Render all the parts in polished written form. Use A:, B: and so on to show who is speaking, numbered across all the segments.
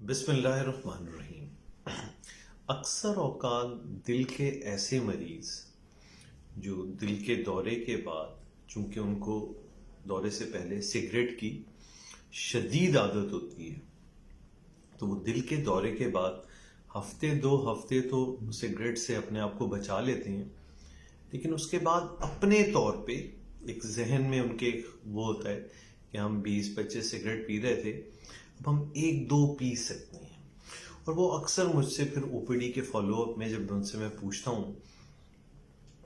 A: بسم اللہ الرحمن الرحیم۔ اکثر اوقات دل کے ایسے مریض جو دل کے دورے کے بعد، چونکہ ان کو دورے سے پہلے سگریٹ کی شدید عادت ہوتی ہے، تو وہ دل کے دورے کے بعد ہفتے دو ہفتے تو سگریٹ سے اپنے آپ کو بچا لیتے ہیں، لیکن اس کے بعد اپنے طور پہ ایک ذہن میں ان کے وہ ہوتا ہے کہ ہم 20-25 سگریٹ پی رہے تھے، اب ہم 1-2 پی سکتے ہیں۔ اور وہ اکثر مجھ سے پھر او پی ڈی کے فالو اپ میں جب ان سے میں پوچھتا ہوں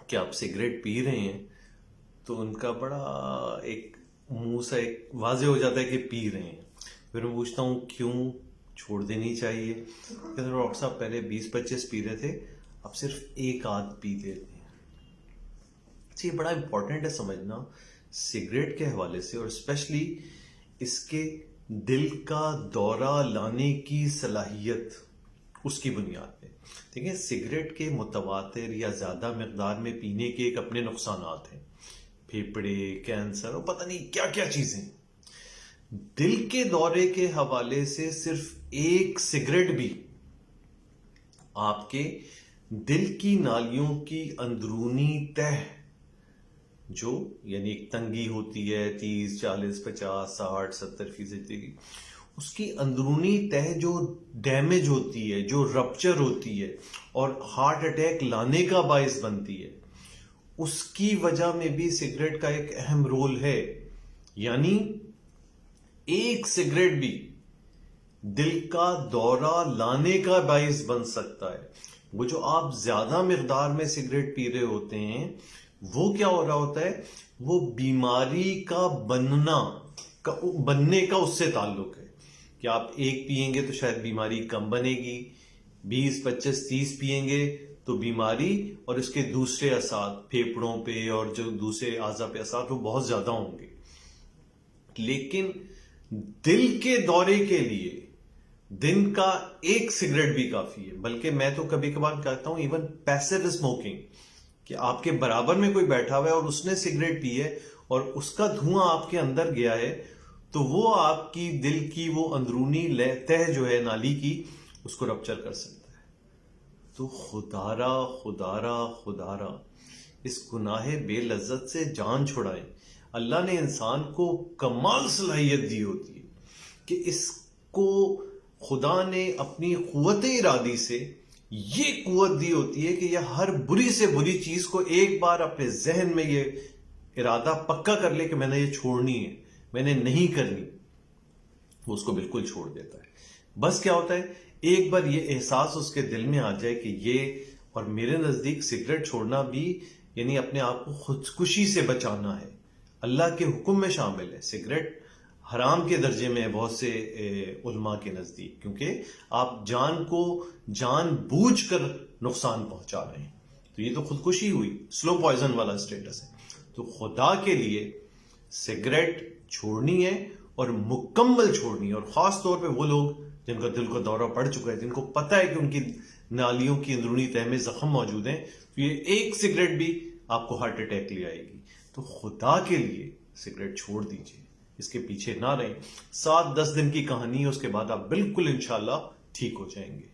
A: کہ آپ سگریٹ پی رہے ہیں، تو ان کا بڑا ایک منہ سے ایک واضح ہو جاتا ہے کہ پی رہے ہیں۔ پھر میں پوچھتا ہوں کیوں چھوڑ دینی چاہیے؟ کہ ڈاکٹر صاحب پہلے 20-25 پی رہے تھے، اب صرف 1-8 پی لیتے ہیں۔ یہ بڑا امپورٹنٹ ہے سمجھنا سگریٹ کے حوالے سے، اور اسپیشلی اس کے دل کا دورہ لانے کی صلاحیت، اس کی بنیاد پہ دیکھیں سگریٹ کے متواتر یا زیادہ مقدار میں پینے کے ایک اپنے نقصانات ہیں، پھیپھڑے، کینسر اور پتہ نہیں کیا کیا چیزیں۔ دل کے دورے کے حوالے سے صرف ایک سگریٹ بھی آپ کے دل کی نالیوں کی اندرونی تہ، جو یعنی ایک تنگی ہوتی ہے 30, 40, 50, 60, 70% کی، اس کی اندرونی تہ جو ڈیمیج ہوتی ہے، جو رپچر ہوتی ہے اور ہارٹ اٹیک لانے کا باعث بنتی ہے، اس کی وجہ میں بھی سگریٹ کا ایک اہم رول ہے۔ یعنی ایک سگریٹ بھی دل کا دورہ لانے کا باعث بن سکتا ہے۔ وہ جو آپ زیادہ مقدار میں سگریٹ پی رہے ہوتے ہیں، وہ کیا ہو رہا ہوتا ہے؟ وہ بیماری کا بننے کا اس سے تعلق ہے کہ آپ 1 پیئیں گے تو شاید بیماری کم بنے گی، 20, 25, 30 پیئیں گے تو بیماری اور اس کے دوسرے اثرات پھیپھڑوں پہ اور جو دوسرے اعضاء پہ اثرات وہ بہت زیادہ ہوں گے۔ لیکن دل کے دورے کے لیے دن کا 1 سگریٹ بھی کافی ہے، بلکہ میں تو کبھی کبھار کہتا ہوں ایون پیسو اسموکنگ، کہ آپ کے برابر میں کوئی بیٹھا ہوا ہے اور اس نے سگریٹ پی ہے اور اس کا دھواں آپ کے اندر گیا ہے، تو وہ آپ کی دل کی وہ اندرونی تہ جو ہے نالی کی، اس کو رپچر کر سکتا ہے۔ تو خدارا اس گناہ بے لذت سے جان چھڑائیں۔ اللہ نے انسان کو کمال صلاحیت دی ہوتی ہے کہ اس کو خدا نے اپنی قوت ارادی سے یہ قوت دی ہوتی ہے کہ یہ ہر بری سے بری چیز کو ایک بار اپنے ذہن میں یہ ارادہ پکا کر لے کہ میں نے یہ چھوڑنی ہے، میں نے نہیں کرنی، وہ اس کو بالکل چھوڑ دیتا ہے۔ بس کیا ہوتا ہے، ایک بار یہ احساس اس کے دل میں آ جائے کہ یہ، اور میرے نزدیک سگریٹ چھوڑنا بھی یعنی اپنے آپ کو خودکشی سے بچانا ہے، اللہ کے حکم میں شامل ہے۔ سگریٹ حرام کے درجے میں ہے بہت سے علماء کے نزدیک، کیونکہ آپ جان کو جان بوجھ کر نقصان پہنچا رہے ہیں، تو یہ تو خودکشی ہوئی، سلو پوائزن والا سٹیٹس ہے۔ تو خدا کے لیے سگریٹ چھوڑنی ہے اور مکمل چھوڑنی ہے، اور خاص طور پہ وہ لوگ جن کا دل کا دورہ پڑ چکا ہے، جن کو پتہ ہے کہ ان کی نالیوں کی اندرونی تہ میں زخم موجود ہیں، تو یہ 1 سگریٹ بھی آپ کو ہارٹ اٹیک لے آئے گی۔ تو خدا کے لیے سگریٹ چھوڑ دیجئے، اس کے پیچھے نہ رہیں۔ 7-10 دن کی کہانی ہے، اس کے بعد آپ بالکل انشاءاللہ ٹھیک ہو جائیں گے۔